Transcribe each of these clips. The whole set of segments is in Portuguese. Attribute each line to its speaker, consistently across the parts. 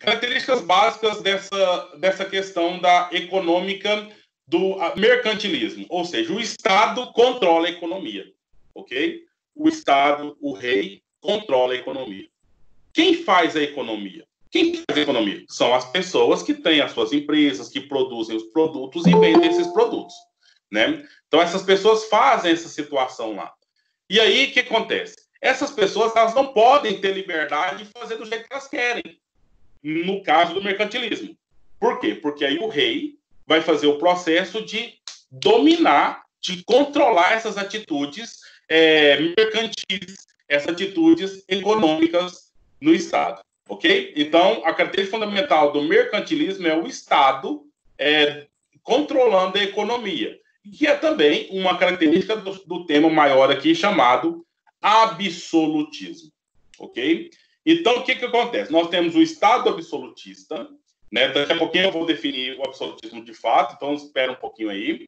Speaker 1: Características básicas dessa questão da econômica do mercantilismo, ou seja, o Estado controla a economia, ok? O Estado, o rei, controla a economia. Quem faz a economia? Quem faz a economia? São as pessoas que têm as suas empresas, que produzem os produtos e vendem esses produtos, né? Então, essas pessoas fazem essa situação lá. E aí, o que acontece? Essas pessoas, elas não podem ter liberdade de fazer do jeito que elas querem, no caso do mercantilismo. Por quê? Porque aí o rei vai fazer o processo de dominar, de controlar essas atitudes mercantis, essas atitudes econômicas no Estado, ok? Então, a característica fundamental do mercantilismo é o Estado controlando a economia, que é também uma característica do tema maior aqui chamado absolutismo, ok? Então, o que acontece? Nós temos o Estado absolutista, né? Daqui a pouquinho eu vou definir o absolutismo de fato, então espera um pouquinho aí.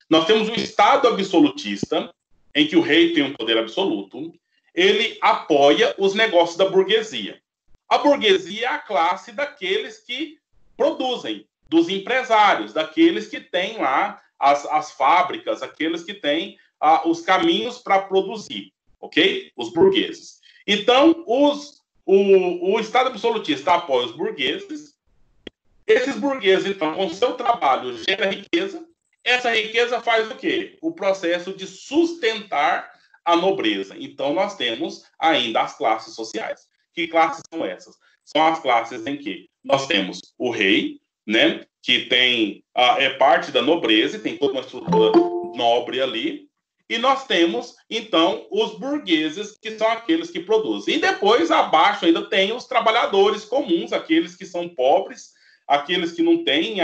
Speaker 1: Nós temos o Estado absolutista, em que o rei tem um poder absoluto, ele apoia os negócios da burguesia. A burguesia é a classe daqueles que produzem, dos empresários, daqueles que têm lá as fábricas, aqueles que têm os caminhos para produzir, ok? Os burgueses. Então, o Estado absolutista apoia os burgueses. Esses burgueses, então, com seu trabalho, gera riqueza. Essa riqueza faz o quê? O processo de sustentar a nobreza. Então, nós temos ainda as classes sociais. Que classes são essas? São as classes em que nós temos o rei, né, que é parte da nobreza, tem toda uma estrutura nobre ali, e nós temos, então, os burgueses, que são aqueles que produzem. E depois, abaixo, ainda tem os trabalhadores comuns, aqueles que são pobres, aqueles que não têm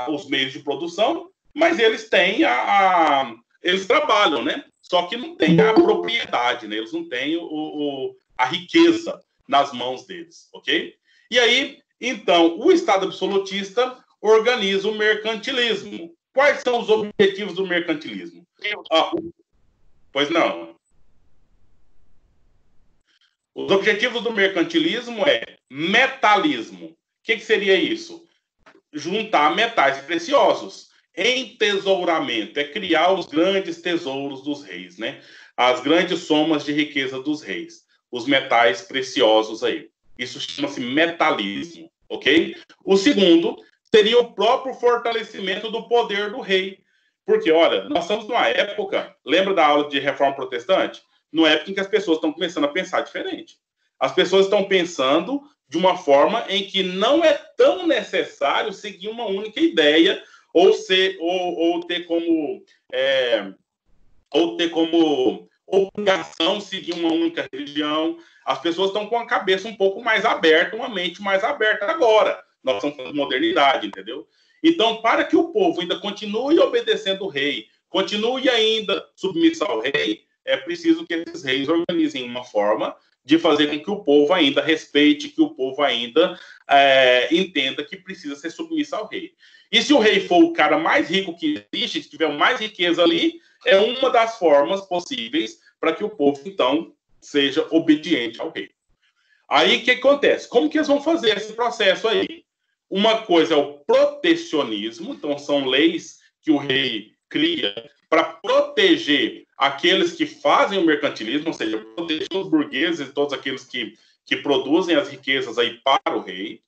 Speaker 1: os meios de produção, mas eles têm eles trabalham, né? Só que não tem a propriedade, né? Eles não têm a riqueza nas mãos deles, ok? E aí, então, o Estado absolutista organiza o mercantilismo. Quais são os objetivos do mercantilismo? Pois não. Os objetivos do mercantilismo é metalismo. O que seria isso? Juntar metais preciosos. Entesouramento é criar os grandes tesouros dos reis, né? As grandes somas de riqueza dos reis. Os metais preciosos aí. Isso chama-se metalismo, ok? O segundo seria o próprio fortalecimento do poder do rei. Porque, olha, nós estamos numa época, lembra da aula de reforma protestante? Numa época em que as pessoas estão começando a pensar diferente. As pessoas estão pensando de uma forma em que não é tão necessário seguir uma única ideia ou ter como obrigação seguir uma única religião. As pessoas estão com a cabeça um pouco mais aberta, uma mente mais aberta agora. Nós estamos falando de modernidade, entendeu? Então, para que o povo ainda continue obedecendo o rei, continue ainda submisso ao rei, é preciso que esses reis organizem uma forma de fazer com que o povo ainda respeite, que o povo ainda entenda que precisa ser submisso ao rei. E se o rei for o cara mais rico que existe, se tiver mais riqueza ali, é uma das formas possíveis para que o povo, então, seja obediente ao rei. Aí, o que acontece? Como que eles vão fazer esse processo aí? Uma coisa é o protecionismo, então são leis que o rei cria para proteger aqueles que fazem o mercantilismo, ou seja, proteger os burgueses e todos aqueles que produzem as riquezas aí para o rei.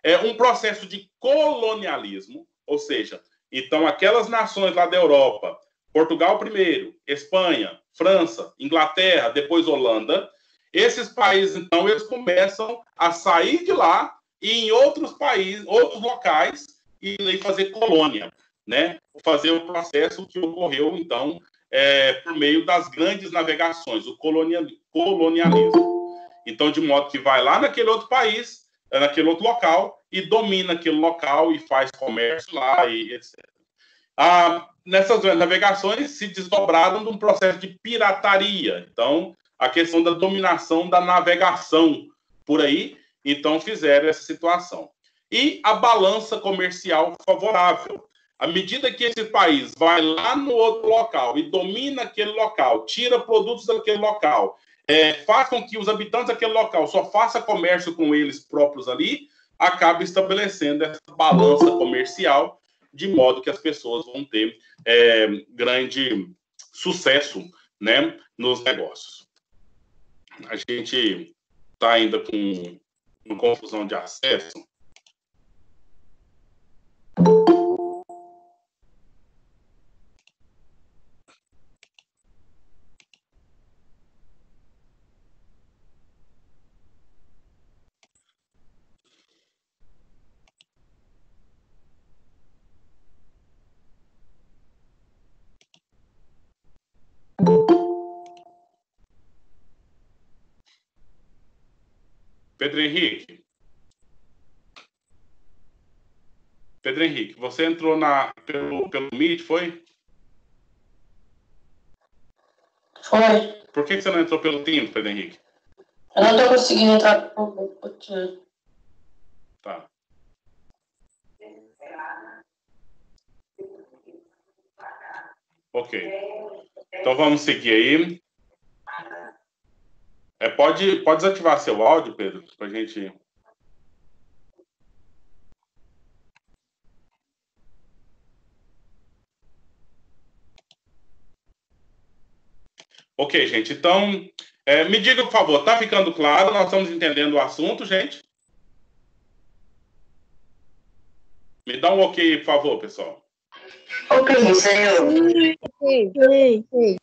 Speaker 1: É um processo de colonialismo, ou seja, então aquelas nações lá da Europa, Portugal primeiro, Espanha, França, Inglaterra, depois Holanda, esses países, então, eles começam a sair de lá e em outros países, outros locais, e fazer colônia, né? Fazer o processo que ocorreu, então, por meio das grandes navegações, o colonialismo. Então, de modo que vai lá naquele outro país, naquele outro local, e domina aquele local e faz comércio lá, e etc. Nessas navegações se desdobraram de um processo de pirataria. Então, a questão da dominação da navegação por aí, então fizeram essa situação. E a balança comercial favorável. À medida que esse país vai lá no outro local e domina aquele local, tira produtos daquele local, faz com que os habitantes daquele local só façam comércio com eles próprios ali, acaba estabelecendo essa balança comercial, de modo que as pessoas vão ter grande sucesso, né, nos negócios. A gente está ainda com uma confusão de acesso. Pedro Henrique. Pedro Henrique, você entrou pelo Meet, foi?
Speaker 2: Foi.
Speaker 1: Por que você não entrou pelo Teams, Pedro Henrique?
Speaker 2: Eu não tô conseguindo entrar pelo Teams.
Speaker 1: Tá. Ok. Então vamos seguir aí. Pode desativar seu áudio, Pedro, para a gente. Ok, gente. Então, me diga, por favor, tá ficando claro? Nós estamos entendendo o assunto, gente? Me dá um ok, por favor, pessoal.
Speaker 2: Ok, senhor.
Speaker 3: Sim.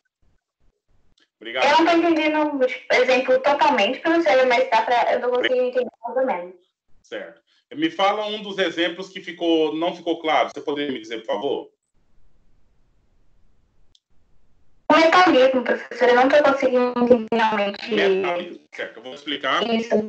Speaker 1: Obrigado.
Speaker 2: Eu não tô entendendo o exemplo totalmente, professora, mas eu tô conseguindo entender mais ou menos.
Speaker 1: Certo. Me fala um dos exemplos que não ficou claro. Você poderia me dizer, por favor?
Speaker 2: O metalismo, professora, eu não tô conseguindo entender realmente.
Speaker 1: Metalismo, certo. Eu vou explicar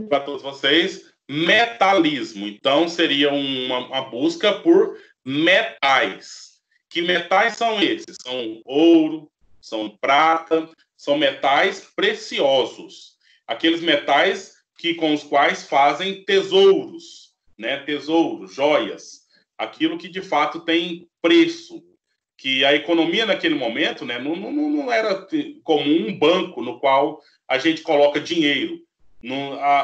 Speaker 1: para todos vocês. Metalismo. Então, seria uma busca por metais. Que metais são esses? São ouro, são prata, são metais preciosos. Aqueles metais com os quais fazem tesouros, né? Tesouros, joias. Aquilo que, de fato, tem preço. Que a economia naquele momento, né, não era comum um banco no qual a gente coloca dinheiro.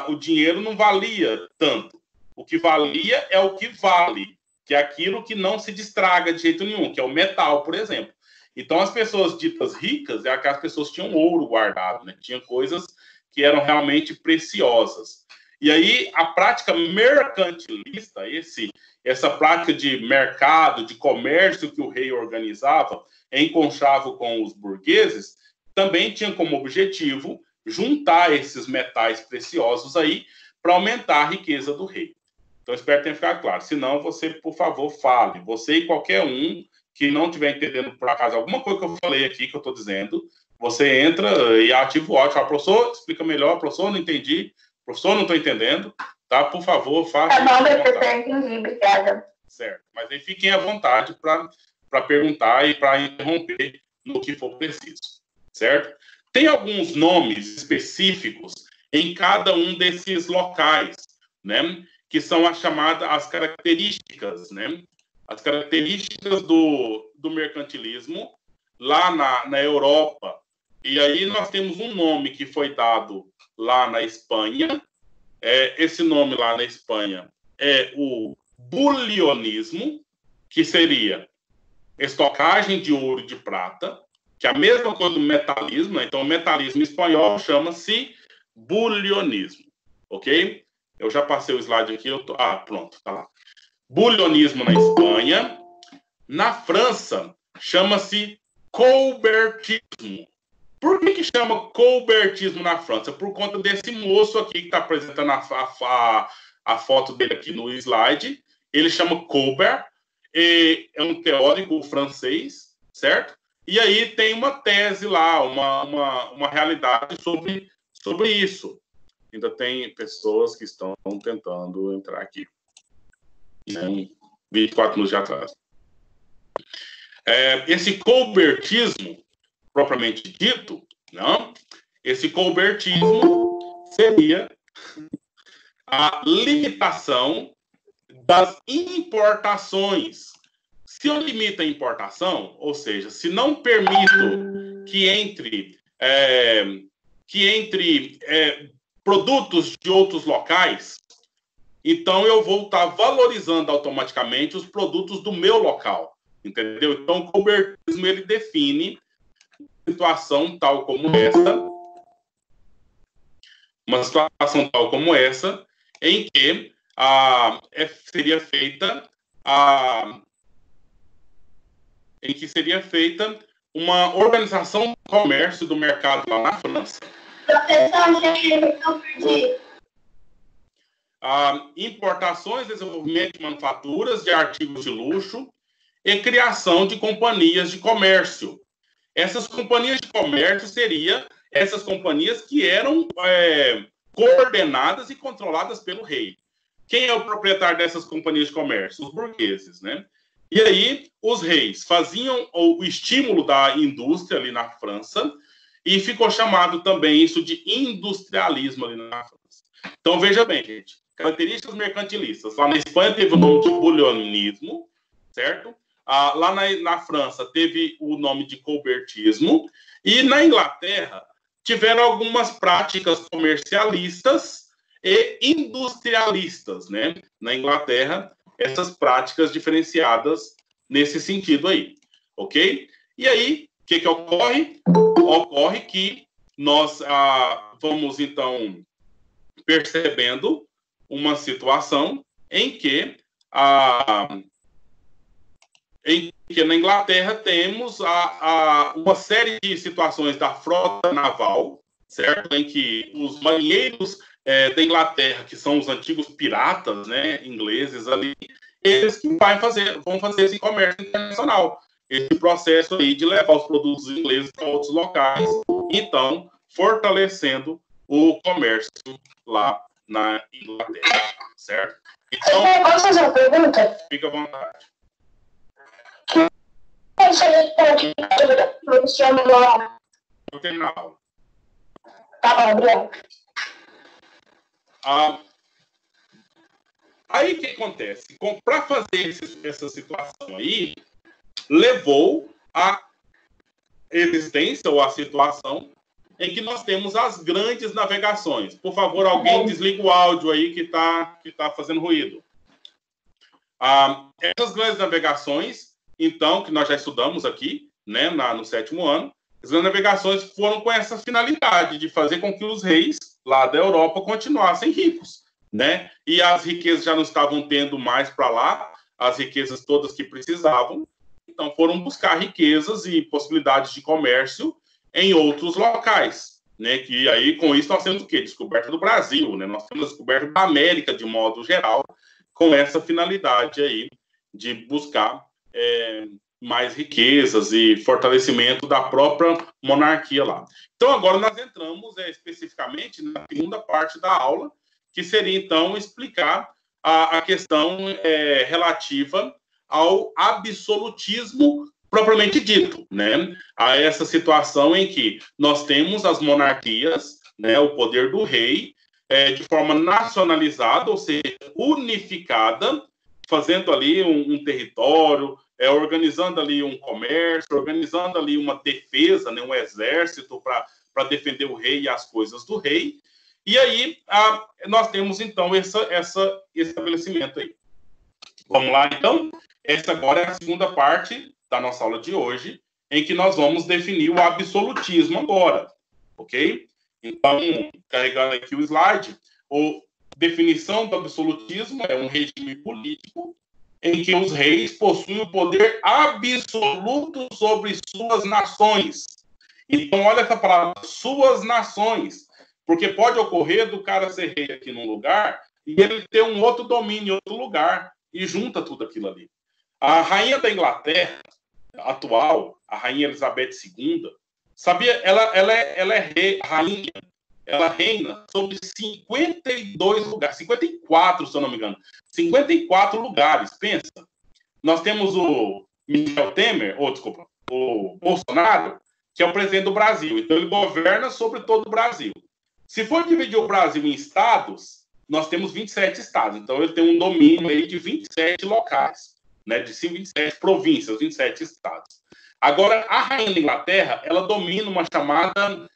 Speaker 1: O dinheiro não valia tanto. O que valia é o que vale, que é aquilo que não se destraga de jeito nenhum, que é o metal, por exemplo. Então, as pessoas ditas ricas é aquelas pessoas que tinham ouro guardado, né? Tinham coisas que eram realmente preciosas. E aí, a prática mercantilista, essa prática de mercado, de comércio que o rei organizava em conchavo com os burgueses, também tinha como objetivo juntar esses metais preciosos aí para aumentar a riqueza do rei. Então, espero que tenha ficado claro. Se não, você, por favor, fale. Você e qualquer um que não estiver entendendo, por acaso, alguma coisa que eu falei aqui, que eu estou dizendo, você entra e ativa o áudio. Fala, professor, explica melhor. Professor, não entendi. Professor, não estou entendendo. Tá? Por favor, faça.
Speaker 2: Tá bom, professor, entendi. Obrigada.
Speaker 1: Certo. Mas aí fiquem à vontade para perguntar e para interromper no que for preciso. Certo? Tem alguns nomes específicos em cada um desses locais, né? Que são as características, né? As características do mercantilismo lá na Europa. E aí nós temos um nome que foi dado lá na Espanha. Esse nome lá na Espanha é o bulionismo, que seria estocagem de ouro e de prata, que é a mesma coisa do metalismo, né? Então o metalismo espanhol chama-se bulionismo, ok? Eu já passei o slide aqui, pronto, tá lá. Bulionismo na Espanha. Na França, chama-se colbertismo. Por que chama colbertismo na França? Por conta desse moço aqui que está apresentando a foto dele aqui no slide. Ele chama Colbert, é um teórico francês, certo? E aí tem uma tese lá, uma realidade sobre isso. Ainda tem pessoas que estão tentando entrar aqui. 24 minutos de atraso. Esse colbertismo, propriamente dito, não? Esse colbertismo seria a limitação das importações. Se eu limito a importação, ou seja, se não permito que entre que entre produtos de outros locais, então eu vou estar valorizando automaticamente os produtos do meu local, entendeu? Então, o coberturismo, ele define situação tal como essa, uma situação tal como essa, em que seria feita uma organização do comércio do mercado lá na França. Importações, desenvolvimento de manufaturas de artigos de luxo e criação de companhias de comércio. Essas companhias de comércio seriam essas companhias que eram coordenadas e controladas pelo rei. Quem é o proprietário dessas companhias de comércio? Os burgueses, né? E aí, os reis faziam o estímulo da indústria ali na França e ficou chamado também isso de industrialismo ali na França. Então, veja bem, gente, características mercantilistas. Lá na Espanha teve o nome de bulionismo, certo? Lá na França teve o nome de cobertismo e na Inglaterra tiveram algumas práticas comercialistas e industrialistas, né? Na Inglaterra, essas práticas diferenciadas nesse sentido aí, ok? E aí, o que ocorre? Ocorre que nós vamos, então, percebendo uma situação em que na Inglaterra temos uma série de situações da frota naval, certo? Em que os marinheiros da Inglaterra, que são os antigos piratas, né, ingleses ali, eles que vão fazer esse comércio internacional, esse processo aí de levar os produtos ingleses para outros locais, então fortalecendo o comércio lá na Inglaterra, certo? Então,
Speaker 2: posso fazer uma pergunta?
Speaker 1: Fica à vontade. Vou terminar a aula.
Speaker 2: Tá bom, obrigado.
Speaker 1: Aí o que acontece? Para fazer essa situação aí, levou à existência ou à situação em que nós temos as grandes navegações. Por favor, alguém desliga o áudio aí que tá fazendo ruído. Essas grandes navegações, então, que nós já estudamos aqui, né, no 7º ano, as grandes navegações foram com essa finalidade de fazer com que os reis lá da Europa continuassem ricos, né? E as riquezas já não estavam tendo mais para lá, as riquezas todas que precisavam, então foram buscar riquezas e possibilidades de comércio em outros locais, né? Que aí, com isso, nós temos o quê? Descoberta do Brasil, né? Nós temos a descoberta da América, de modo geral, com essa finalidade aí de buscar mais riquezas e fortalecimento da própria monarquia lá. Então, agora nós entramos especificamente na segunda parte da aula, que seria, então, explicar a questão relativa ao absolutismo propriamente dito, né? A essa situação em que nós temos as monarquias, né, o poder do rei, de forma nacionalizada, ou seja, unificada, fazendo ali um território, organizando ali um comércio, organizando ali uma defesa, né, um exército para defender o rei e as coisas do rei. E aí nós temos, então, esse estabelecimento aí. Vamos lá, então. Essa agora é a segunda parte da nossa aula de hoje, em que nós vamos definir o absolutismo agora, ok? Então, carregando aqui o slide, definição do absolutismo é um regime político em que os reis possuem o poder absoluto sobre suas nações. Então, olha essa palavra, suas nações, porque pode ocorrer do cara ser rei aqui num lugar e ele ter um outro domínio em outro lugar e junta tudo aquilo ali. A rainha da Inglaterra atual, a rainha Elizabeth II, sabia? Ela é rainha. Ela reina sobre 52 lugares, 54, se eu não me engano. 54 lugares, pensa. Nós temos o Michel Temer, o Bolsonaro, que é o presidente do Brasil. Então, ele governa sobre todo o Brasil. Se for dividir o Brasil em estados, nós temos 27 estados. Então, ele tem um domínio aí de 27 locais, né? De 27 províncias, 27 estados. Agora, a rainha da Inglaterra, ela domina uma chamada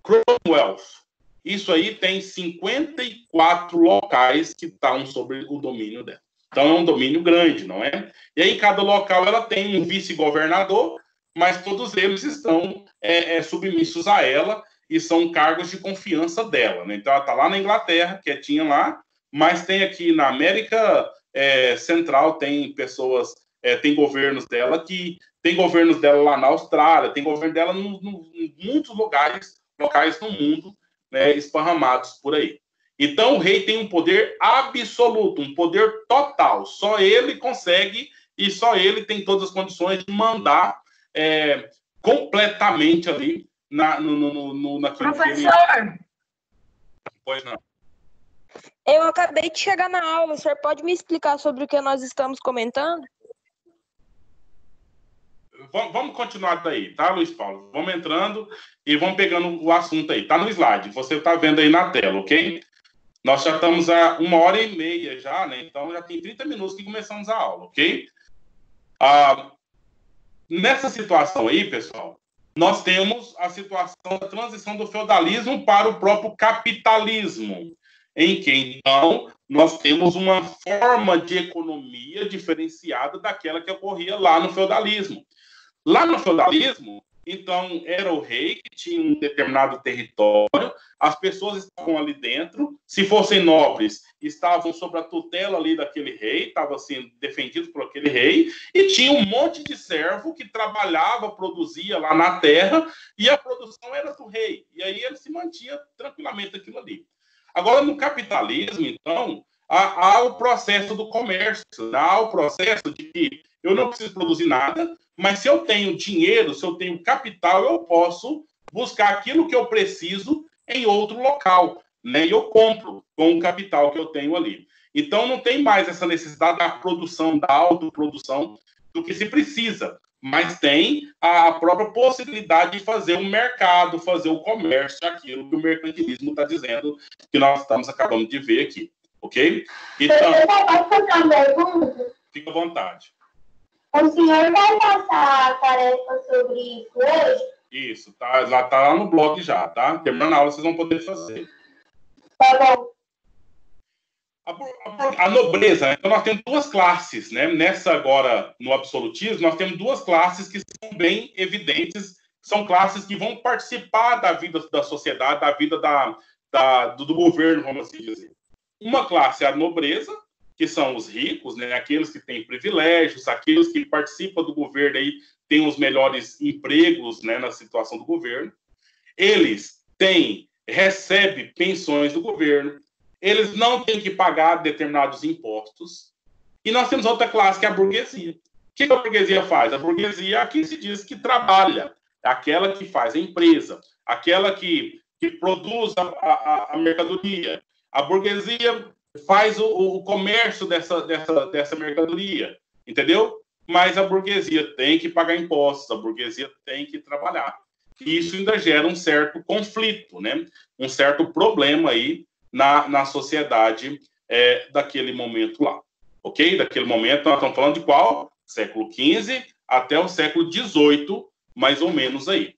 Speaker 1: Commonwealth. Isso aí tem 54 locais que estão sobre o domínio dela. Então, é um domínio grande, não é? E aí, cada local ela tem um vice-governador, mas todos eles estão submissos a ela e são cargos de confiança dela, né? Então, ela está lá na Inglaterra, quietinha lá, mas tem aqui na América Central, tem pessoas, tem governos dela que... Tem governos dela lá na Austrália, tem governo dela em muitos locais no mundo, né, esparramados por aí. Então, o rei tem um poder absoluto, um poder total. Só ele consegue e só ele tem todas as condições de mandar completamente ali naquilo
Speaker 2: Professor!
Speaker 1: que ele... Pois não.
Speaker 3: Eu acabei de chegar na aula. O senhor pode me explicar sobre o que nós estamos comentando?
Speaker 1: Vamos continuar daí, tá, Luiz Paulo? Vamos entrando e vamos pegando o assunto aí. Tá no slide, você tá vendo aí na tela, ok? Nós já estamos a 1h30 já, né? Então já tem 30 minutos que começamos a aula, ok? Nessa situação aí, pessoal, nós temos a situação da transição do feudalismo para o próprio capitalismo, em que, então, nós temos uma forma de economia diferenciada daquela que ocorria lá no feudalismo. Lá no feudalismo, então, era o rei que tinha um determinado território, as pessoas estavam ali dentro, se fossem nobres, estavam sob a tutela ali daquele rei, estavam sendo defendidos por aquele rei, e tinha um monte de servo que trabalhava, produzia lá na terra, e a produção era do rei. E aí ele se mantinha tranquilamente aquilo ali. Agora, no capitalismo, então, há o processo do comércio, há o processo de que eu não preciso produzir nada, mas se eu tenho dinheiro, se eu tenho capital, eu posso buscar aquilo que eu preciso em outro local, né? E eu compro com o capital que eu tenho ali. Então, não tem mais essa necessidade da produção, da autoprodução do que se precisa, mas tem a própria possibilidade de fazer o mercado, fazer o comércio, aquilo que o mercantilismo está dizendo, que nós estamos acabando de ver aqui, ok? Então,
Speaker 2: posso fazer uma pergunta?
Speaker 1: Fica à vontade.
Speaker 2: O senhor vai passar a tarefa sobre isso hoje?
Speaker 1: Isso, tá lá no blog já, tá? Terminando a aula, vocês vão poder fazer.
Speaker 2: Tá bom.
Speaker 1: A nobreza, então nós temos duas classes, né? Nessa agora, no absolutismo, nós temos duas classes que são bem evidentes, são classes que vão participar da vida da sociedade, da vida do governo, vamos assim dizer. Uma classe é a nobreza, que são os ricos, né? Aqueles que têm privilégios, aqueles que participam do governo aí, têm os melhores empregos, né, na situação do governo. Eles recebem pensões do governo, eles não têm que pagar determinados impostos. E nós temos outra classe, que é a burguesia. O que a burguesia faz? A burguesia aqui se diz que trabalha, aquela que faz a empresa, aquela que produz a mercadoria. A burguesia faz o comércio dessa mercadoria, entendeu? Mas a burguesia tem que pagar impostos, a burguesia tem que trabalhar. E isso ainda gera um certo conflito, né? Um certo problema aí na sociedade daquele momento lá, ok? Daquele momento, nós estamos falando de qual? Século XV até o século XVIII, mais ou menos aí.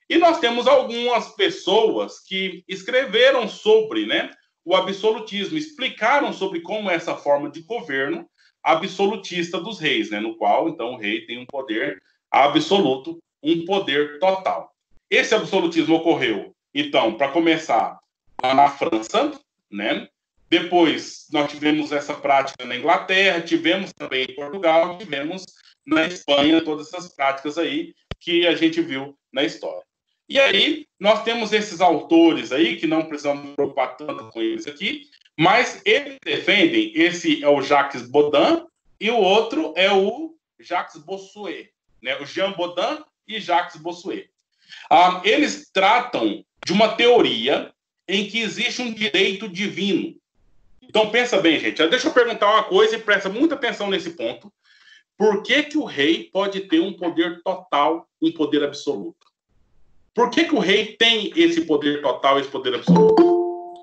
Speaker 1: E nós temos algumas pessoas que escreveram sobre, né, o absolutismo, explicaram sobre como é essa forma de governo absolutista dos reis, né, no qual, então, o rei tem um poder absoluto, um poder total. Esse absolutismo ocorreu, então, para começar, lá na França, né? Depois, nós tivemos essa prática na Inglaterra, tivemos também em Portugal, tivemos na Espanha, todas essas práticas aí que a gente viu na história. E aí, nós temos esses autores aí, que não precisamos nos preocupar tanto com eles aqui, mas eles defendem, esse é o Jacques Baudin, e o outro é o Jacques Bossuet, né? O Jean Baudin e Jacques Bossuet. Eles tratam de uma teoria em que existe um direito divino. Então, pensa bem, gente. Deixa eu perguntar uma coisa e presta muita atenção nesse ponto. Por que o rei pode ter um poder total, um poder absoluto? Por que o rei tem esse poder total, esse poder absoluto?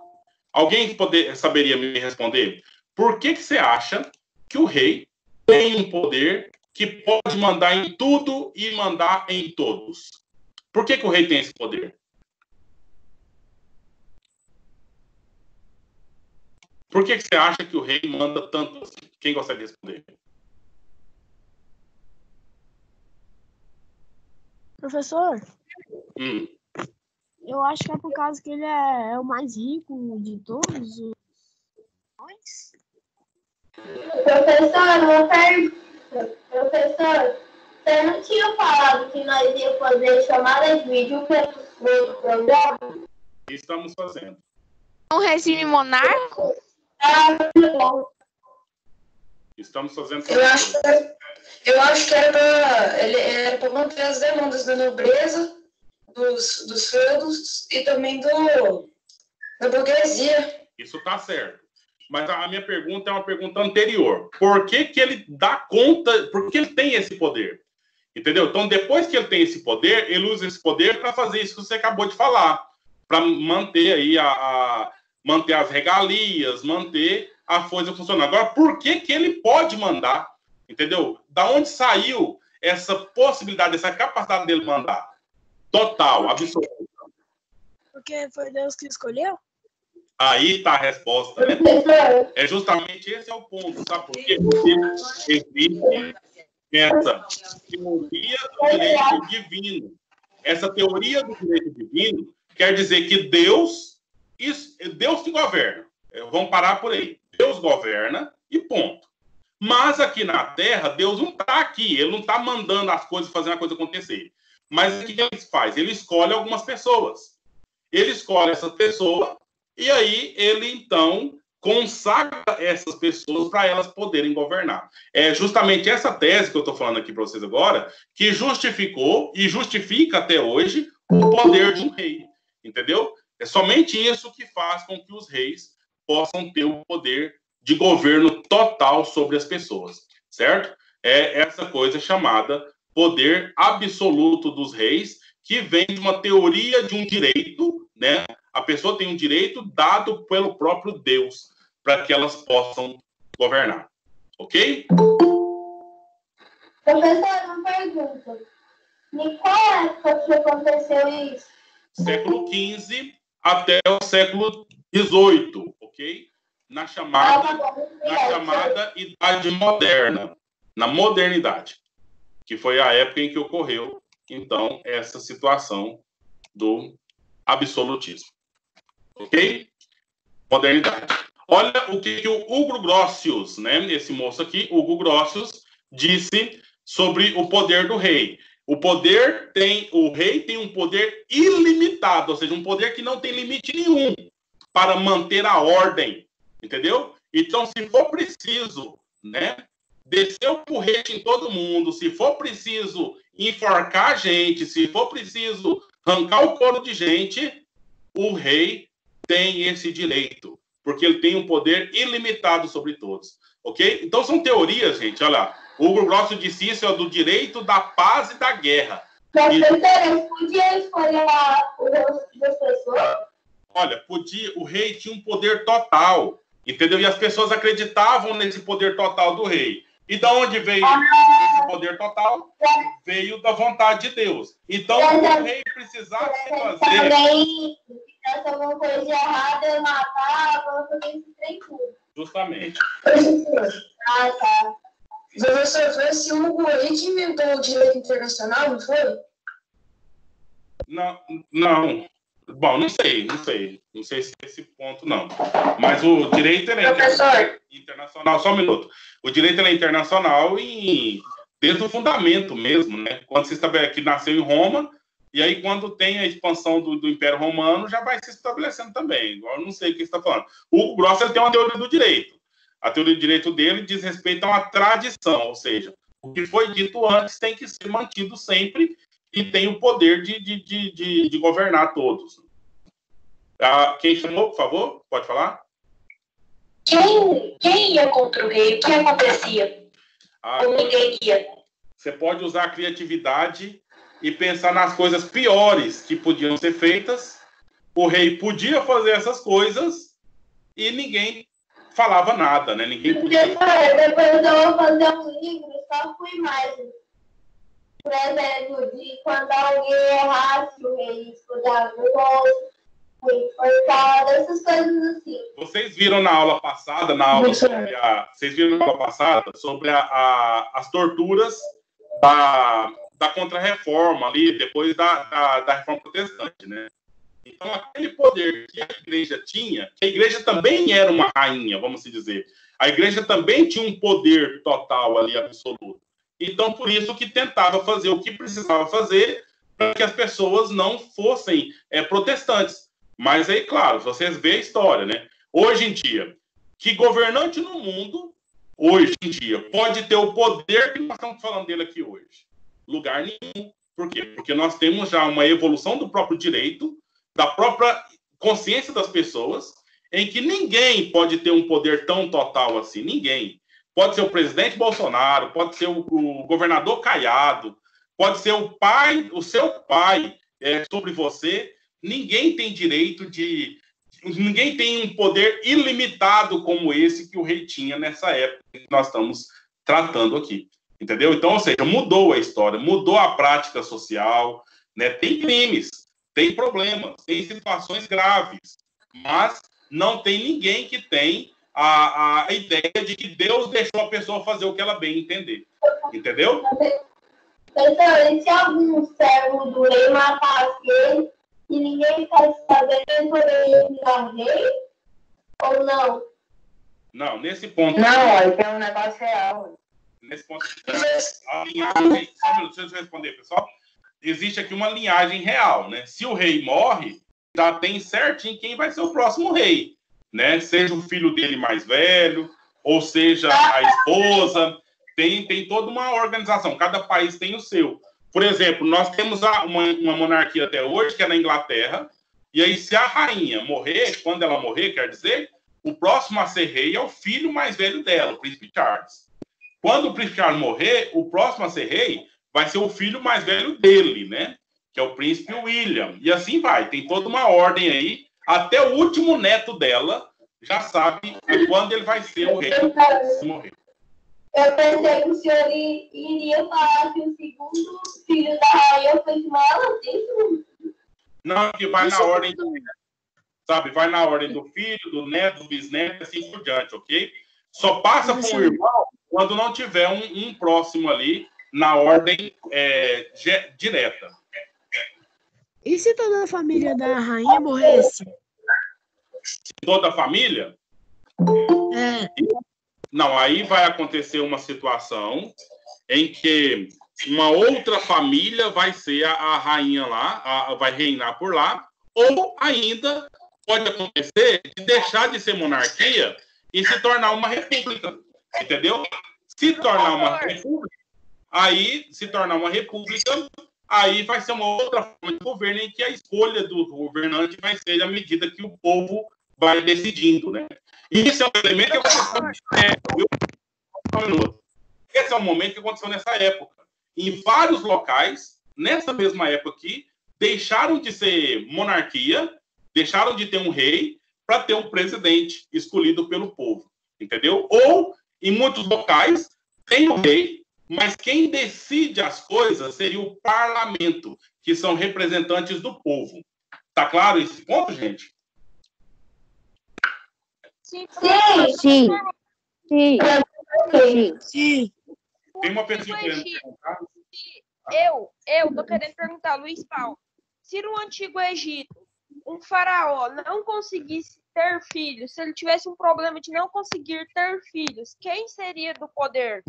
Speaker 1: Alguém saberia me responder? Por que você acha que o rei tem um poder que pode mandar em tudo e mandar em todos? Por que o rei tem esse poder? Por que você acha que o rei manda tanto assim? Quem gostaria de responder?
Speaker 4: Professor,
Speaker 1: Hum.
Speaker 4: eu acho que é por causa que ele é o mais rico de todos os homens.
Speaker 2: Professor, uma pergunta. Professor, você não tinha falado que nós ia fazer chamada de vídeo pelo programa?
Speaker 1: Estamos fazendo.
Speaker 4: Um regime monarco?
Speaker 2: Ah, muito bom.
Speaker 1: Estamos fazendo.
Speaker 5: Eu acho que era para manter as demandas da nobreza, dos feudos e também da burguesia.
Speaker 1: Isso está certo. Mas a minha pergunta é uma pergunta anterior. Por que ele dá conta? Por que ele tem esse poder? Entendeu? Então, depois que ele tem esse poder, ele usa esse poder para fazer isso que você acabou de falar, para manter aí manter as regalias, manter a coisa funcionando. Agora, por que ele pode mandar? Entendeu? Da onde saiu essa possibilidade, essa capacidade dele mandar? Total, absoluta.
Speaker 4: Porque foi Deus que escolheu?
Speaker 1: Aí está a resposta, né? É justamente esse é o ponto, sabe por quê? Porque existe essa teoria do direito divino. Essa teoria do direito divino quer dizer que Deus que governa. Vamos parar por aí. Deus governa e ponto. Mas aqui na Terra, Deus não está aqui. Ele não está mandando as coisas, fazendo a coisa acontecer. Mas o que ele faz? Ele escolhe algumas pessoas. Ele escolhe essa pessoa e aí ele, então, consagra essas pessoas para elas poderem governar. É justamente essa tese que eu estou falando aqui para vocês agora que justificou e justifica até hoje o poder de um rei. Entendeu? É somente isso que faz com que os reis possam ter o poder de governo total sobre as pessoas, certo? É essa coisa chamada poder absoluto dos reis, que vem de uma teoria de um direito, né? A pessoa tem um direito dado pelo próprio Deus para que elas possam governar. Ok?
Speaker 2: Professor, uma pergunta. Em qual época que aconteceu isso?
Speaker 1: Século XV até o século XVIII, ok? Na chamada Idade Moderna, na modernidade, que foi a época em que ocorreu, então, essa situação do absolutismo. Ok? Modernidade. Olha o que o Hugo Grotius, né, esse moço aqui, Hugo Grotius, disse sobre o poder do rei. O rei tem um poder ilimitado, ou seja, um poder que não tem limite nenhum para manter a ordem, entendeu? Então, se for preciso, né, descer o porrete em todo mundo, se for preciso enforcar gente, se for preciso arrancar o couro de gente, o rei tem esse direito, porque ele tem um poder ilimitado sobre todos, ok? Então, são teorias, gente, olha lá. O Hugo Grosso disse isso, é do direito da paz e da guerra.
Speaker 2: Mas você podia escolher o rosto das pessoas?
Speaker 1: Olha, podia, o rei tinha um poder total, entendeu? E as pessoas acreditavam nesse poder total do rei. E da onde veio esse poder total? Veio da vontade de Deus. Então, o rei precisava fazer...
Speaker 2: Também, se alguma coisa de errada, eu matava, eu fazia esse trem tudo.
Speaker 1: Justamente.
Speaker 2: Ah, tá.
Speaker 5: Professor, foi esse Hugo aí que inventou o direito internacional, não foi?
Speaker 1: Não. Bom, não sei. Não sei se é esse ponto, não. Mas o direito é internacional. Só um minuto. O direito é internacional desde o fundamento mesmo, né? Quando se estabelece, que nasceu em Roma, e aí quando tem a expansão do Império Romano, já vai se estabelecendo também. Agora eu não sei o que você está falando. O Hugo Gross tem uma teoria do direito. A teoria do direito dele diz respeito a uma tradição, ou seja, o que foi dito antes tem que ser mantido sempre e tem o poder de governar todos. Quem chamou, por favor? Pode falar?
Speaker 2: Quem ia contra o rei? O que acontecia? Ou ninguém ia?
Speaker 1: Você pode usar a criatividade e pensar nas coisas piores que podiam ser feitas. O rei podia fazer essas coisas e ninguém falava nada, né? Ninguém podia...
Speaker 2: Depois eu vou fazer um livro só com imagens. Por exemplo, de quando alguém errasse, o rei escolhava o rosto. por causa dessas coisas assim.
Speaker 1: Vocês viram na aula passada, vocês viram na aula passada sobre as torturas da Contra-Reforma ali, depois da Reforma Protestante, né? Então, aquele poder que a igreja tinha, a igreja também era uma rainha, vamos dizer. A igreja também tinha um poder total ali, absoluto. Então, por isso que tentava fazer o que precisava fazer para que as pessoas não fossem protestantes. Mas aí, claro, vocês veem a história, né? Hoje em dia, que governante no mundo, hoje em dia, pode ter o poder que nós estamos falando dele aqui hoje? Lugar nenhum. Por quê? Porque nós temos já uma evolução do próprio direito, da própria consciência das pessoas, em que ninguém pode ter um poder tão total assim. Ninguém. Pode ser o presidente Bolsonaro, pode ser o governador Caiado, pode ser o seu pai sobre você. Ninguém tem direito ninguém tem um poder ilimitado como esse que o rei tinha nessa época que nós estamos tratando aqui. Entendeu? Então, ou seja, mudou a história, mudou a prática social, né? Tem crimes, tem problemas, tem situações graves, mas não tem ninguém que tem a ideia de que Deus deixou a pessoa fazer o que ela bem entender. Entendeu?
Speaker 2: Então, se algum servo do rei matasse ele e ninguém faz saber, ele poderia virar rei? Ou não?
Speaker 1: Não, nesse ponto...
Speaker 5: Não, aí tem um negócio real.
Speaker 1: Nesse ponto, a linhagem... Só um minuto, deixa eu responder, pessoal. Existe aqui uma linhagem real, né? Se o rei morre, já tem certinho quem vai ser o próximo rei, né? Seja o filho dele mais velho, ou seja a esposa, tem toda uma organização, cada país tem o seu. Por exemplo, nós temos uma monarquia até hoje, que é na Inglaterra, e aí se a rainha morrer, quando ela morrer, quer dizer, o próximo a ser rei é o filho mais velho dela, o príncipe Charles. Quando o príncipe Charles morrer, o próximo a ser rei vai ser o filho mais velho dele, né? Que é o príncipe William. E assim vai, tem toda uma ordem aí, até o último neto dela já sabe quando ele vai ser o rei se morrer.
Speaker 2: Eu pensei que o senhor iria falar que o segundo filho da rainha foi Ismael, assim?
Speaker 1: Não, que vai na ordem, sabe? Vai na ordem do filho, do neto, do bisneto, assim por diante, ok? Só passa para um irmão quando não tiver um próximo ali na ordem direta.
Speaker 4: E se toda a família da rainha morresse?
Speaker 1: Toda a família? Não, aí vai acontecer uma situação em que uma outra família vai ser a rainha lá, vai reinar por lá, ou ainda pode acontecer de deixar de ser monarquia e se tornar uma república, entendeu? Se tornar uma república, aí vai ser uma outra forma de governo em que a escolha do governante vai ser à medida que o povo vai decidindo, né? E esse é um elemento que aconteceu Esse é um momento que aconteceu nessa época. Em vários locais, nessa mesma época aqui, deixaram de ser monarquia, deixaram de ter um rei para ter um presidente escolhido pelo povo, entendeu? Ou, em muitos locais, tem o rei, mas quem decide as coisas seria o parlamento, que são representantes do povo. Tá claro esse ponto, gente?
Speaker 3: Sim.
Speaker 1: Tem uma pessoa querendo perguntar?
Speaker 3: Eu tô querendo perguntar, Luiz Paulo. Se no Antigo Egito um faraó não conseguisse ter filhos, se ele tivesse um problema de não conseguir ter filhos, quem seria do poder?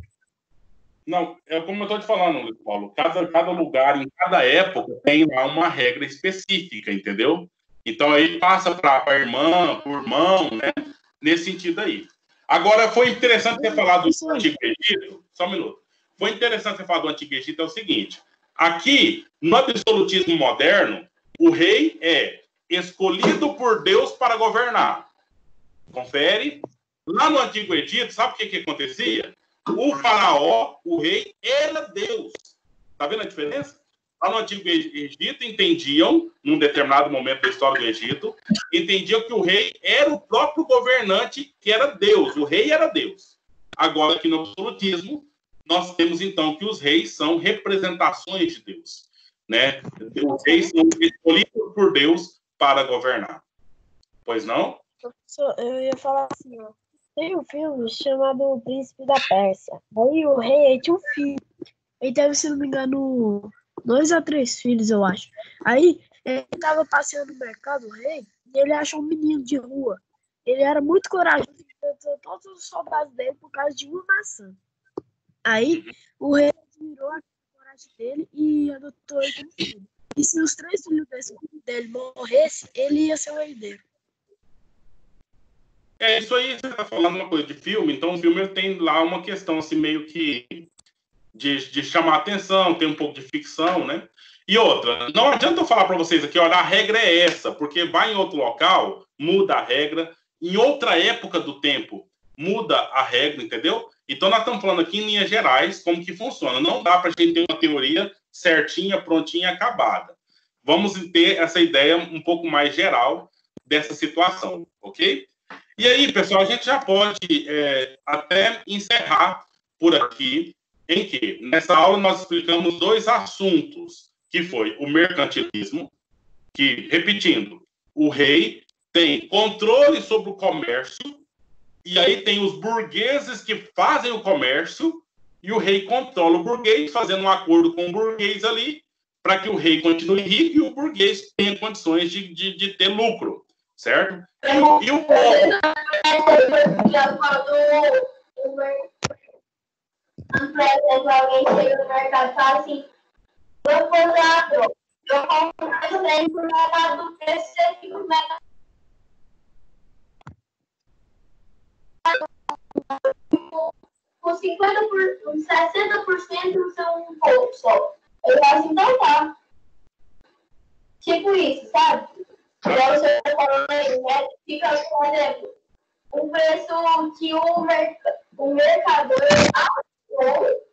Speaker 1: Não, é como eu estou te falando, Luiz Paulo. Cada lugar, em cada época, tem lá uma regra específica, entendeu? Então aí passa para a irmã, para o irmão, né? Nesse sentido aí. Agora, foi interessante ter falado do Antigo Egito. Só um minuto. Foi interessante ter falado do Antigo Egito, é o seguinte. Aqui, no absolutismo moderno, o rei é escolhido por Deus para governar. Confere. Lá no Antigo Egito, sabe o que acontecia? O faraó, o rei, era Deus. Tá vendo a diferença? Lá no Antigo Egito, entendiam, num determinado momento da história do Egito, entendiam que o rei era o próprio governante, que era Deus. O rei era Deus. Agora, aqui no absolutismo, nós temos, então, que os reis são representações de Deus, né? Os reis são escolhidos por Deus para governar. Pois não?
Speaker 4: Eu ia falar assim, ó. Tem um filme chamado O Príncipe da Pérsia. Aí o rei aí tinha um filho. Ele teve, se não me engano, 2 a 3 filhos, eu acho. Aí ele tava passeando no mercado, o rei, e ele achou um menino de rua. Ele era muito corajoso e enfrentou todos os soldados dele por causa de uma maçã. Aí o rei admirou a coragem dele e adotou ele como filho. E se os 3 filhos dele morressem, ele ia ser o herdeiro.
Speaker 1: É isso aí, você está falando uma coisa de filme, então o filme tem lá uma questão assim meio que de chamar atenção, tem um pouco de ficção, né? E outra, não adianta eu falar para vocês aqui, olha, a regra é essa, porque vai em outro local, muda a regra, em outra época do tempo, muda a regra, entendeu? Então nós estamos falando aqui em linhas gerais como que funciona. Não dá para a gente ter uma teoria certinha, prontinha, acabada. Vamos ter essa ideia um pouco mais geral dessa situação, ok? E aí, pessoal, a gente já pode até encerrar por aqui, em que nessa aula nós explicamos 2 assuntos, que foi o mercantilismo, que, repetindo, o rei tem controle sobre o comércio, e aí tem os burgueses que fazem o comércio, e o rei controla o burguês, fazendo um acordo com o burguês ali, para que o rei continue rico e o burguês tenha condições de ter lucro, certo? E o povo...
Speaker 2: Por exemplo, alguém chega no mercado e fala assim, vou comprar droga. Eu compro mais bem por metade do preço, você fica no mercado. Com 60% são um pouco só. Eu falo assim, então tá. Tipo isso, sabe? Igual você falou aí, né? Fica, por exemplo, o preço que o mercador achou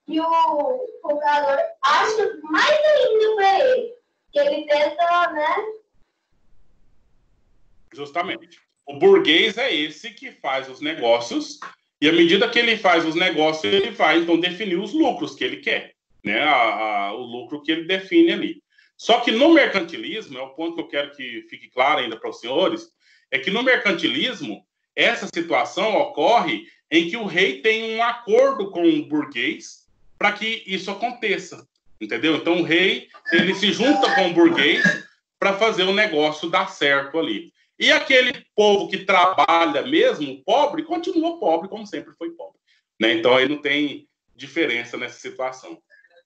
Speaker 2: e o comprador acha mais ainda para ele. Que ele tenta, né?
Speaker 1: Justamente. O burguês é esse que faz os negócios, e à medida que ele faz os negócios, ele vai, então, definir os lucros que ele quer, né? O lucro que ele define ali. Só que no mercantilismo, é o ponto que eu quero que fique claro ainda para os senhores, é que no mercantilismo, essa situação ocorre em que o rei tem um acordo com o burguês para que isso aconteça, entendeu? Então, o rei, ele se junta com o burguês para fazer o negócio dar certo ali. E aquele povo que trabalha mesmo, pobre, continua pobre, como sempre foi pobre, né? Então, aí não tem diferença nessa situação,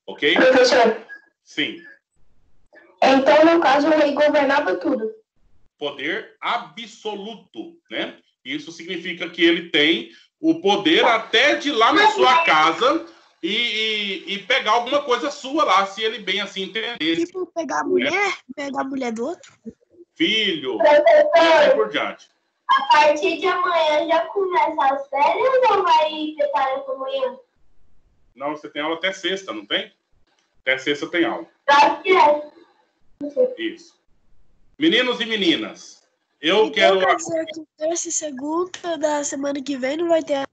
Speaker 1: ok?
Speaker 5: Professor,
Speaker 1: Sim.
Speaker 5: então, no caso, o rei governava tudo.
Speaker 1: Poder absoluto, né? Isso significa que ele tem o poder até de ir lá na sua casa e pegar alguma coisa sua lá, se ele bem assim entender.
Speaker 4: Tipo, pegar a mulher do outro.
Speaker 1: Filho, e assim por diante.
Speaker 2: A partir de amanhã já começa as férias ou vai ter tarefa amanhã?
Speaker 1: Não, você tem aula até sexta, não tem? Até sexta tem aula.
Speaker 2: Acho que é.
Speaker 1: Isso. Meninos e meninas, eu
Speaker 4: Então,
Speaker 1: quero...
Speaker 4: quer dizer que terça e segunda da semana que vem não vai ter.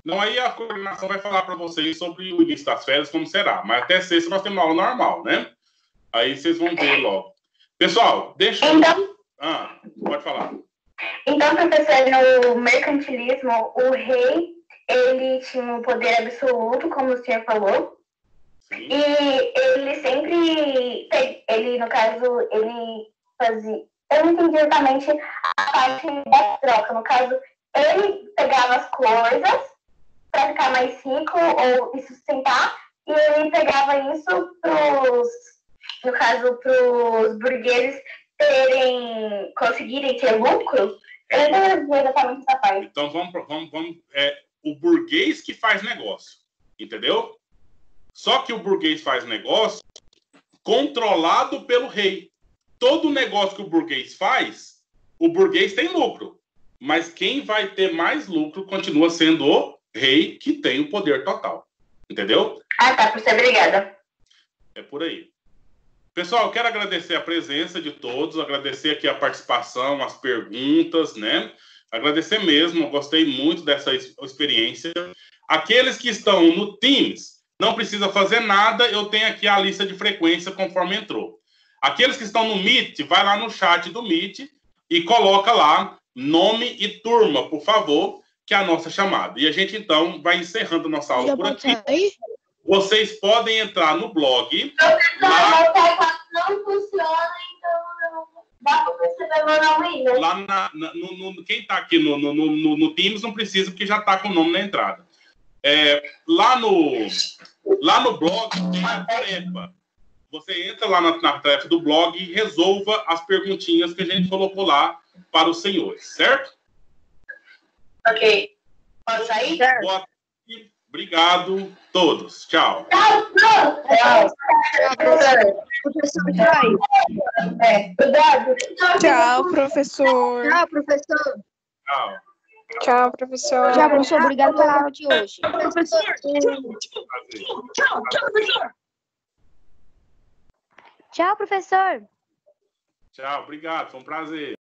Speaker 1: Não, aí a coordenação vai falar para vocês sobre o início das férias, como será. Mas até sexta nós temos aula normal, né? Aí vocês vão ver logo. Pessoal, deixa eu...
Speaker 5: Então,
Speaker 1: pode falar.
Speaker 5: então, professor, no mercantilismo, o rei, ele tinha um poder absoluto, como o senhor falou.
Speaker 1: Sim.
Speaker 5: E ele sempre, no caso, ele fazia... Eu não entendi exatamente a parte da troca. No caso, ele pegava as coisas para ficar mais rico ou se sustentar, e ele pegava isso no caso, pros burgueses conseguirem ter lucro. Eu não entendi exatamente essa parte.
Speaker 1: Então, vamos o burguês que faz negócio, entendeu? Só que o burguês faz negócio controlado pelo rei. Todo negócio que o burguês faz, o burguês tem lucro. Mas quem vai ter mais lucro continua sendo o rei, que tem o poder total. Entendeu?
Speaker 5: Ah, tá, professor, obrigada.
Speaker 1: É por aí. Pessoal, eu quero agradecer a presença de todos, agradecer aqui a participação, as perguntas, né? Agradecer mesmo, eu gostei muito dessa experiência. Aqueles que estão no Teams, não precisa fazer nada, eu tenho aqui a lista de frequência conforme entrou. Aqueles que estão no Meet, vai lá no chat do Meet e coloca lá nome e turma, por favor, que é a nossa chamada. E a gente, então, vai encerrando a nossa aula por aqui. Vocês podem entrar no blog.
Speaker 2: Lá... não funciona, então não dá para perceber meu nome ainda.
Speaker 1: Lá quem está aqui no Teams não precisa, porque já está com o nome na entrada. Lá no blog tem a tarefa. Você entra lá na tarefa do blog e resolva as perguntinhas que a gente colocou lá para os senhores, certo?
Speaker 5: Ok. Pode sair?
Speaker 1: Boa tarde. Obrigado todos. Tchau.
Speaker 5: Tchau,
Speaker 3: Professor, tchau.
Speaker 5: Obrigado.
Speaker 6: Tchau, professor.
Speaker 3: Tchau, professor.
Speaker 1: Tchau.
Speaker 6: Tchau, professor.
Speaker 3: Tchau, professor. Obrigado pela aula de hoje.
Speaker 1: Prazer.
Speaker 7: Tchau, professor.
Speaker 1: Tchau, obrigado. Foi um prazer.